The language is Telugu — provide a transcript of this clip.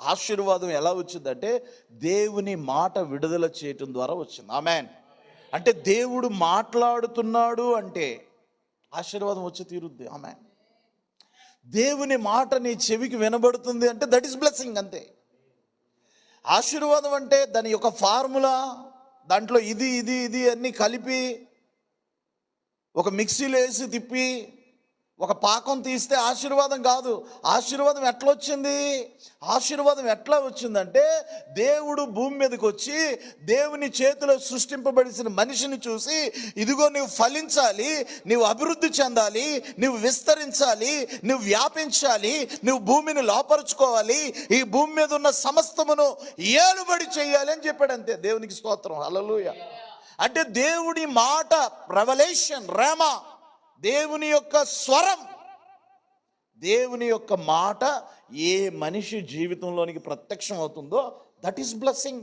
ఆశీర్వాదం ఎలా వచ్చిందంటే దేవుని మాట విడుదల చేయటం ద్వారా వచ్చింది. ఆమేన్. అంటే దేవుడు మాట్లాడుతున్నాడు అంటే ఆశీర్వాదం వచ్చి తీరుద్ది. ఆమేన్. దేవుని మాట నీ చెవికి వినబడుతుంది అంటే దట్ ఈస్ బ్లెస్సింగ్, అంతే. ఆశీర్వాదం అంటే దాని యొక్క ఫార్ములా, దాంట్లో ఇది ఇది ఇది అన్నీ కలిపి ఒక మిక్సీలో వేసి తిప్పి ఒక పాకం తీస్తే ఆశీర్వాదం కాదు. ఆశీర్వాదం ఎట్లా వచ్చింది? ఆశీర్వాదం ఎట్లా వచ్చిందంటే దేవుడు భూమి మీదకి వచ్చి దేవుని చేతిలో సృష్టింపబడిన మనిషిని చూసి, ఇదిగో నువ్వు ఫలించాలి, నువ్వు అభివృద్ధి చెందాలి, నువ్వు విస్తరించాలి, నువ్వు వ్యాపించాలి, నువ్వు భూమిని లోపరుచుకోవాలి, ఈ భూమి మీద ఉన్న సమస్తమును ఏలుబడి చేయాలి అని చెప్పాడు. అంతే. దేవునికి స్తోత్రం. హల్లెలూయా. అంటే దేవుడి మాట, రెవల్యూషన్, రేమా, దేవుని యొక్క స్వరం, దేవుని యొక్క మాట ఏ మనిషి జీవితంలోనికి ప్రత్యక్షం అవుతుందో దట్ ఈస్ బ్లెస్సింగ్.